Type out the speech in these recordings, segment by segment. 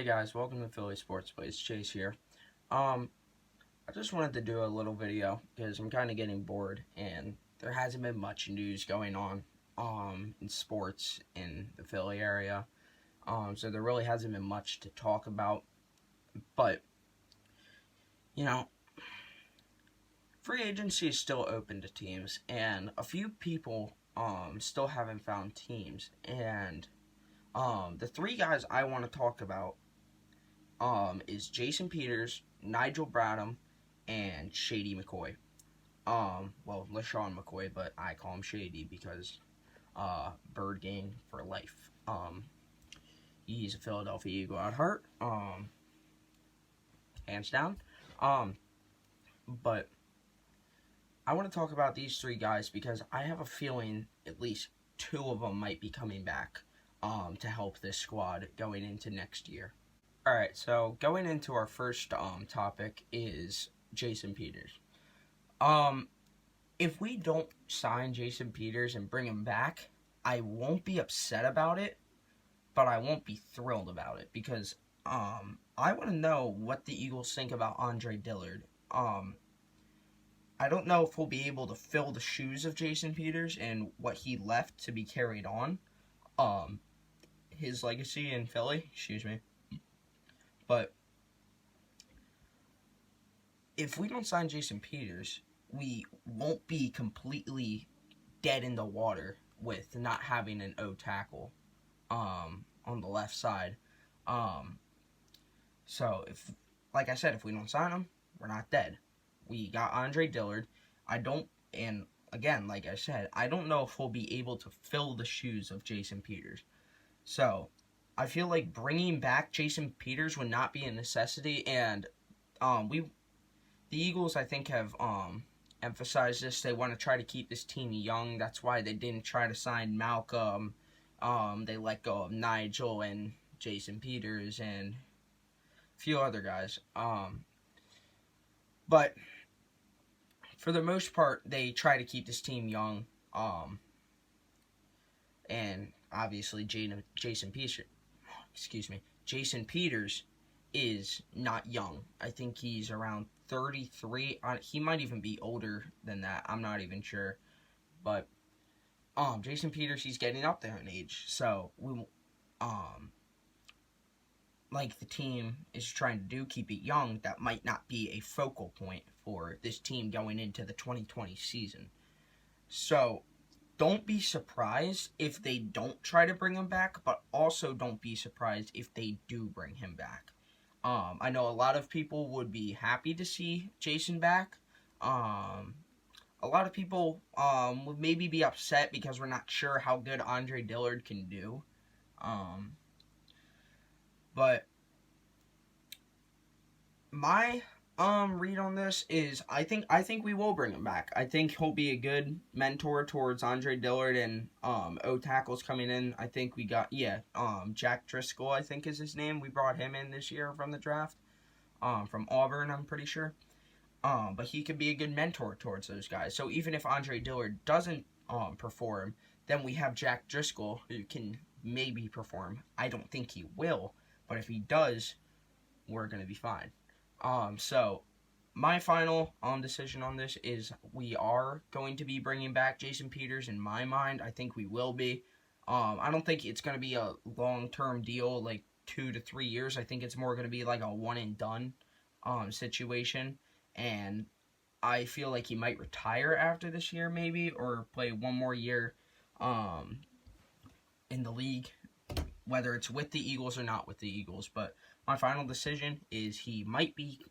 Hey guys, welcome to Philly Sports Plays. Chase here. I just wanted to do a little video because I'm kind of getting bored and there hasn't been much news going on in sports in the Philly area. So there really hasn't been much to talk about. But you know, free agency is still open to teams, and a few people still haven't found teams. And the three guys I want to talk about is Jason Peters, Nigel Branham, and Shady Mccoy. Lesean McCoy, but I call him Shady because Bird Gang for life. He's a Philadelphia Eagle at heart, hands down. But I want to talk about these three guys because I have a feeling at least two of them might be coming back to help this squad going into next year. Alright, so going into our first topic is Jason Peters. If we don't sign Jason Peters and bring him back, I won't be upset about it, but I won't be thrilled about it because I want to know what the Eagles think about Andre Dillard. I don't know if we'll be able to fill the shoes of Jason Peters and what he left to be carried on. His legacy in Philly, But if we don't sign Jason Peters, we won't be completely dead in the water with not having an O tackle on the left side. So if, like I said, if we don't sign him, we're not dead. We got Andre Dillard. And again, like I said, I don't know if we'll be able to fill the shoes of Jason Peters. So I feel like bringing back Jason Peters would not be a necessity, and the Eagles, I think, have emphasized this. They want to try to keep this team young. That's why they didn't try to sign Malcolm. They let go of Nigel and Jason Peters and a few other guys. But for the most part, they try to keep this team young. And obviously, Jason Peters is not young. I think he's around 33. He might even be older than that. I'm not even sure. But Jason Peters, he's getting up there in age. So we like the team is trying to do, keep it young. That might not be a focal point for this team going into the 2020 season. So don't be surprised if they don't try to bring him back, but also don't be surprised if they do bring him back. I know a lot of people would be happy to see Jason back. A lot of people would maybe be upset because we're not sure how good Andre Dillard can do. But my read on this is I think we will bring him back. I think he'll be a good mentor towards Andre Dillard and O tackles coming in. I think we got Jack Driscoll, I think is his name. We brought him in this year from the draft. From Auburn, I'm pretty sure. But he could be a good mentor towards those guys. So even if Andre Dillard doesn't perform, then we have Jack Driscoll who can maybe perform. I don't think he will, but if he does, we're gonna be fine. So my final decision on this is we are going to be bringing back Jason Peters. In my mind, I think we will be. I don't think it's going to be a long-term deal, like 2 to 3 years. I think it's more going to be like a one-and-done situation. And I feel like he might retire after this year, maybe, or play one more year in the league, whether it's with the Eagles or not with the Eagles. But my final decision is he might be,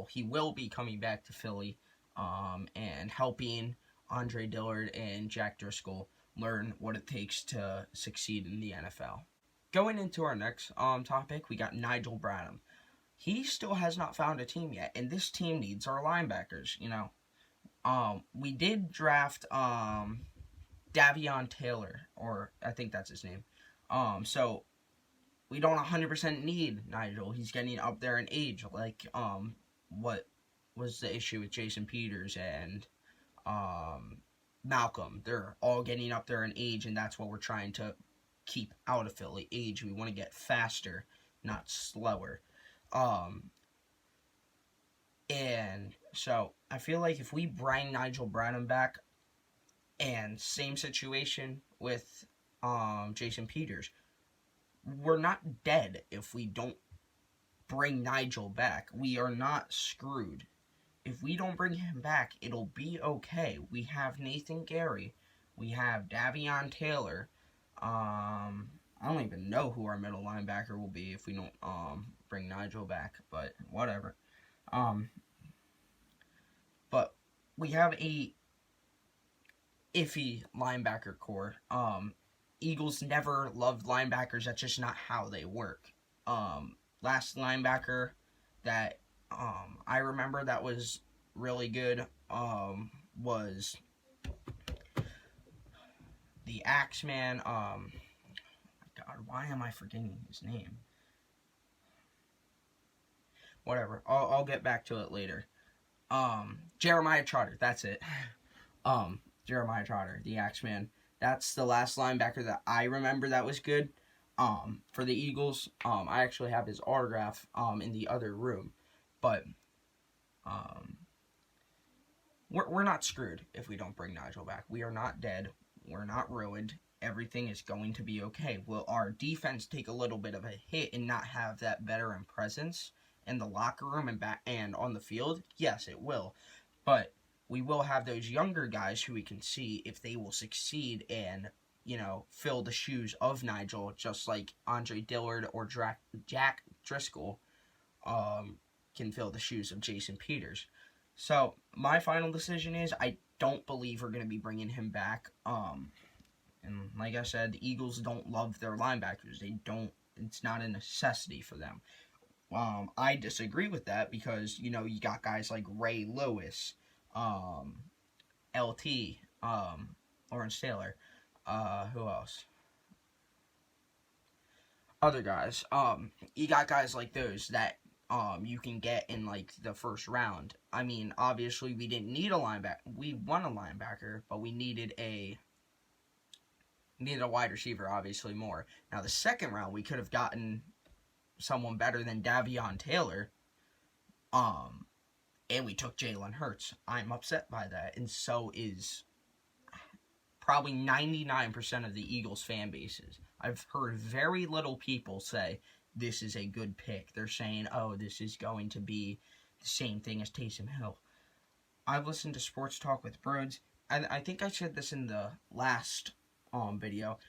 he will be coming back to Philly and helping Andre Dillard and Jack Driscoll learn what it takes to succeed in the NFL. Going into our next topic, we got Nigel Branham. He still has not found a team yet, and this team needs our linebackers, We did draft Davion Taylor, or I think that's his name. So we don't 100% need Nigel. He's getting up there in age. Like, what was the issue with Jason Peters and Malcolm? They're all getting up there in age, and that's what we're trying to keep out of Philly. Age. We want to get faster not slower. And so I feel like if we bring Nigel Branham back, and same situation with Jason Peters, we're not dead if we don't bring Nigel back. We are not screwed. If we don't bring him back, it'll be okay. We have Nathan Gary. We have Davion Taylor. I don't even know who our middle linebacker will be if we don't bring Nigel back, but whatever. But we have a iffy linebacker core. Eagles never loved linebackers. That's just not how they work. Last linebacker that I remember that was really good was the Axeman. God, why am I forgetting his name? Whatever. I'll get back to it later. Jeremiah Trotter. That's it. Jeremiah Trotter, the Axeman. That's the last linebacker that I remember that was good. For the Eagles, I actually have his autograph in the other room, but we're not screwed if we don't bring Nigel back. We are not dead. We're not ruined. Everything is going to be okay. Will our defense take a little bit of a hit and not have that veteran presence in the locker room and on the field? Yes, it will. But we will have those younger guys who we can see if they will succeed and, fill the shoes of Nigel, just like Andre Dillard or Jack Driscoll can fill the shoes of Jason Peters. So my final decision is I don't believe we're going to be bringing him back. And like I said, the Eagles don't love their linebackers. It's not a necessity for them. I disagree with that because, you got guys like Ray Lewis, LT, Lawrence Taylor, who else? Other guys. You got guys like those that you can get in like the first round. I mean, obviously we didn't need a linebacker. We won a linebacker, but we needed a wide receiver, obviously more. Now the second round we could have gotten someone better than Davion Taylor. And we took Jalen Hurts. I'm upset by that, and so is probably 99% of the Eagles fan bases. I've heard very little people say this is a good pick. They're saying, oh, this is going to be the same thing as Taysom Hill. I've listened to Sports Talk with Broads, and I think I said this in the last video.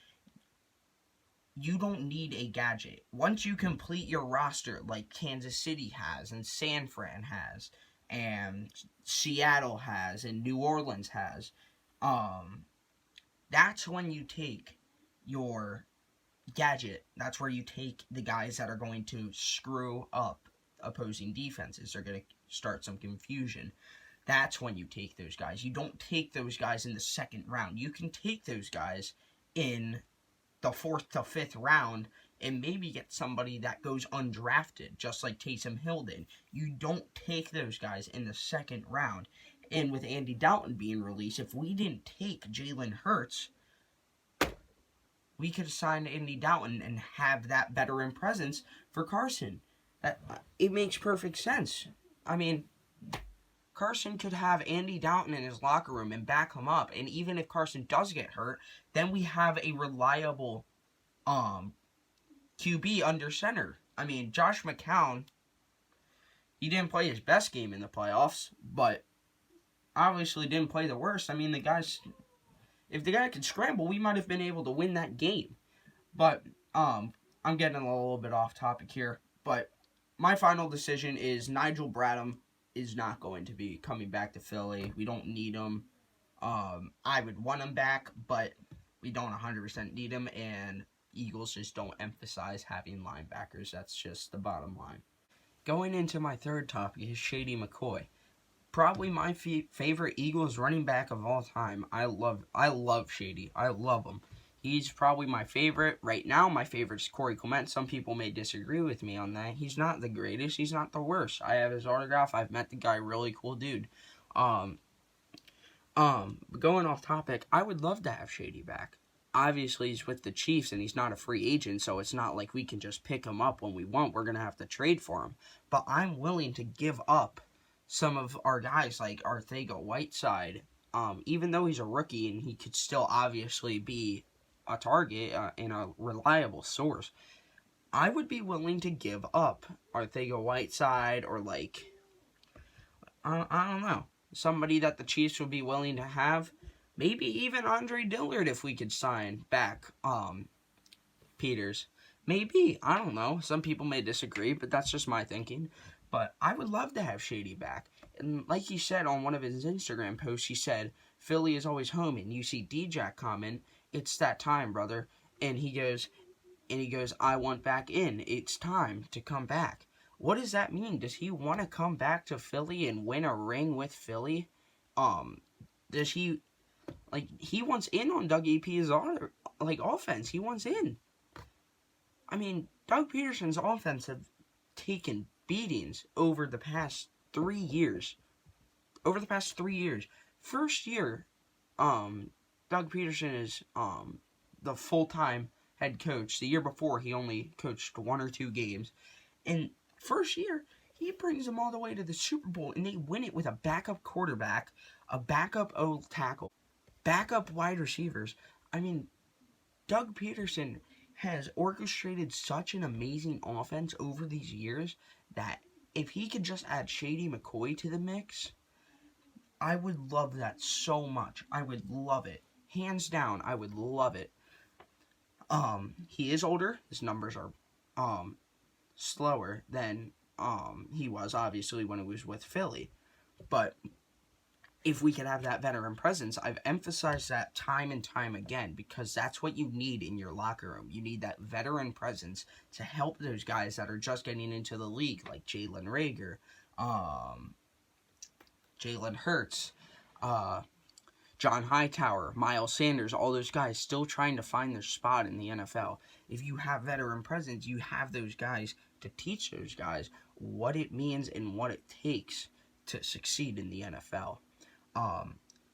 You don't need a gadget. Once you complete your roster like Kansas City has and San Fran has and Seattle has and New Orleans has, that's when you take your gadget. That's where you take the guys that are going to screw up opposing defenses. They're going to start some confusion. That's when you take those guys. You don't take those guys in the second round. You can take those guys in the 4th to 5th round and maybe get somebody that goes undrafted, just like Taysom Hill did. You don't take those guys in the second round. And with Andy Dalton being released, if we didn't take Jalen Hurts, we could have signed Andy Dalton and have that veteran presence for Carson. It makes perfect sense. I mean, Carson could have Andy Dalton in his locker room and back him up. And even if Carson does get hurt, then we have a reliable QB under center. I mean, Josh McCown, he didn't play his best game in the playoffs, but obviously didn't play the worst. I mean, if the guy could scramble, we might have been able to win that game. But I'm getting a little bit off topic here. But my final decision is Nigel Branham is not going to be coming back to Philly. We don't need him. I would want him back, but we don't 100% need him, and Eagles just don't emphasize having linebackers. That's just the bottom line. Going into my third topic is Shady Mccoy. Probably my favorite Eagles running back of all time. I love Shady. I love him. He's probably my favorite. Right now, my favorite is Corey Clement. Some people may disagree with me on that. He's not the greatest. He's not the worst. I have his autograph. I've met the guy. Really cool dude. Going off topic, I would love to have Shady back. obviously he's with the Chiefs and he's not a free agent, so it's not like we can just pick him up when we want. We're going to have to trade for him. But I'm willing to give up some of our guys like Arcega-Whiteside, even though he's a rookie and he could still obviously be a target and a reliable source. I would be willing to give up Arcega-Whiteside or like, I don't know, somebody that the Chiefs would be willing to have. Maybe even Andre Dillard if we could sign back Peters. Maybe. I don't know. Some people may disagree, but that's just my thinking. But I would love to have Shady back. And like he said on one of his Instagram posts, he said, Philly is always home. And you see D-Jack comment, it's that time, brother. And he goes, I want back in. It's time to come back. What does that mean? Does he want to come back to Philly and win a ring with Philly? Does he... Like, he wants in on Doug EP's offense. He wants in. I mean, Doug Peterson's offense have taken beatings over the past 3 years. First year, Doug Peterson is the full-time head coach. The year before, he only coached 1 or 2 games. And first year, he brings them all the way to the Super Bowl, and they win it with a backup quarterback, a backup O-tackle, backup wide receivers. I mean, Doug Peterson has orchestrated such an amazing offense over these years that if he could just add Shady McCoy to the mix, I would love that so much. I would love it. Hands down, I would love it. He is older. His numbers are slower than he was obviously when he was with Philly. But if we could have that veteran presence, I've emphasized that time and time again because that's what you need in your locker room. You need that veteran presence to help those guys that are just getting into the league, like Jalen Reagor, Jalen Hurts, John Hightower, Miles Sanders, all those guys still trying to find their spot in the NFL. If you have veteran presence, you have those guys to teach those guys what it means and what it takes to succeed in the NFL.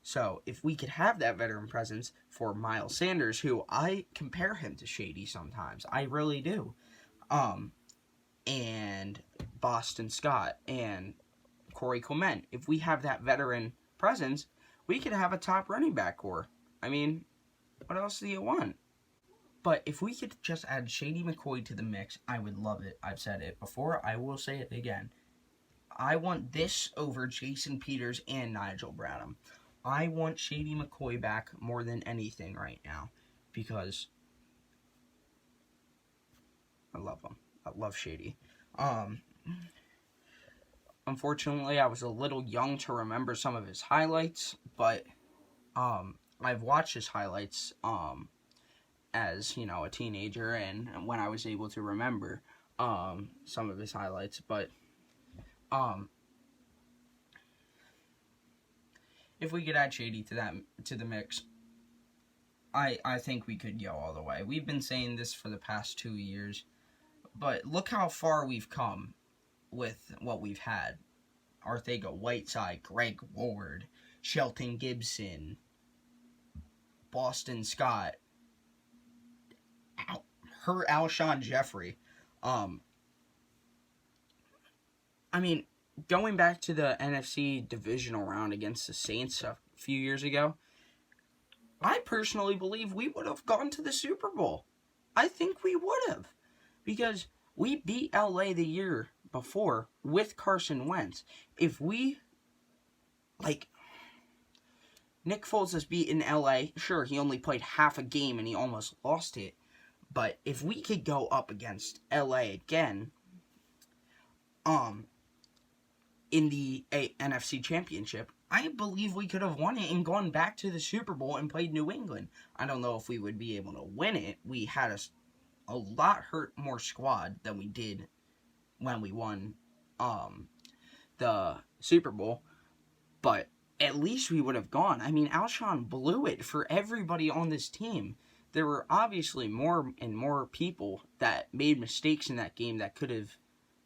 So if we could have that veteran presence for Miles Sanders, who I compare him to Shady sometimes, I really do, and Boston Scott and Corey Clement, if we have that veteran presence, we could have a top running back core. I mean, what else do you want? But if we could just add Shady McCoy to the mix, I would love it. I've said it before. I will say it again. I want this over Jason Peters and Nigel Branham. I want Shady McCoy back more than anything right now because I love him. I love Shady. Unfortunately, I was a little young to remember some of his highlights, but I've watched his highlights as, a teenager and when I was able to remember some of his highlights, but if we could add Shady to the mix, I think we could go all the way. We've been saying this for the past 2 years, but look how far we've come with what we've had. Arcega-Whiteside, Greg Ward, Shelton Gibson, Boston Scott, Alshon Jeffrey. I mean, going back to the NFC divisional round against the Saints a few years ago, I personally believe we would have gone to the Super Bowl. I think we would have. Because we beat LA the year before with Carson Wentz. If we, Nick Foles has beaten LA. Sure, he only played half a game and he almost lost it. But if we could go up against LA again, in the NFC Championship, I believe we could have won it and gone back to the Super Bowl and played New England. I don't know if we would be able to win it. We had a lot more squad than we did when we won the Super Bowl, but at least we would have gone. I mean, Alshon blew it for everybody on this team. There were obviously more and more people that made mistakes in that game that could have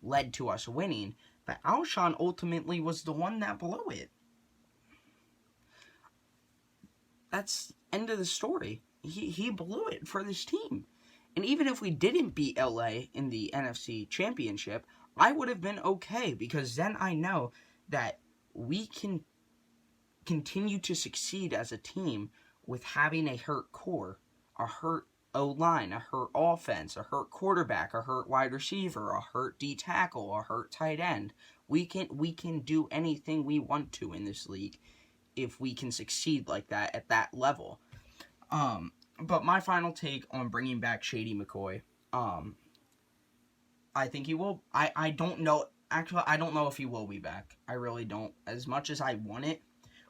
led to us winning, but Alshon ultimately was the one that blew it. That's end of the story. he blew it for this team. And even if we didn't beat LA in the NFC Championship, I would have been okay, because then I know that we can continue to succeed as a team with having a hurt core, a hurt O-line, a hurt offense, a hurt quarterback, a hurt wide receiver, a hurt D tackle, a hurt tight end. We can do anything we want to in this league if we can succeed like that at that level. But my final take on bringing back Shady McCoy, I think he will. I don't know. Actually, I don't know if he will be back. I really don't. As much as I want it,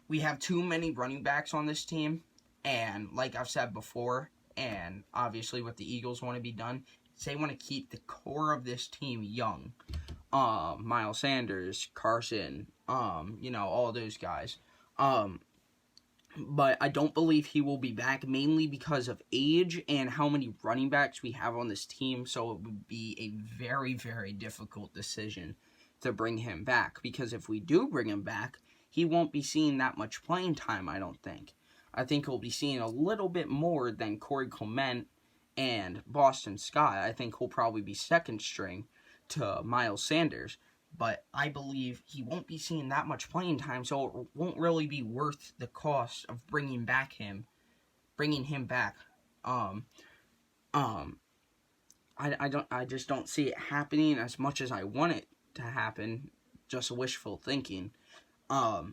we have too many running backs on this team, and like I've said before, and obviously what the Eagles want to be done, is they want to keep the core of this team young. Miles Sanders, Carson, all those guys. But I don't believe he will be back, mainly because of age and how many running backs we have on this team. So it would be a very, very difficult decision to bring him back, because if we do bring him back, he won't be seeing that much playing time, I don't think. I think he'll be seeing a little bit more than Corey Clement and Boston Scott. I think he'll probably be second string to Miles Sanders. But I believe he won't be seeing that much playing time, so it won't really be worth the cost of bringing him back. Um, um, I just don't see it happening as much as I want it to happen. Just wishful thinking. I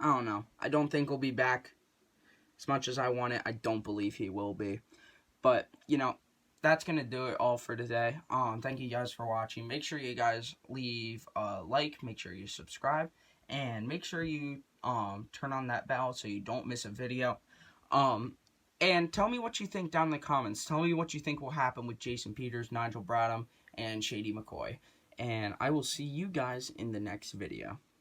don't know. I don't think he'll be back as much as I want it. I don't believe he will be. But, that's going to do it all for today. Thank you guys for watching. Make sure you guys leave a like. Make sure you subscribe. And make sure you turn on that bell so you don't miss a video. And tell me what you think down in the comments. Tell me what you think will happen with Jason Peters, Nigel Branham, and Shady McCoy. And I will see you guys in the next video.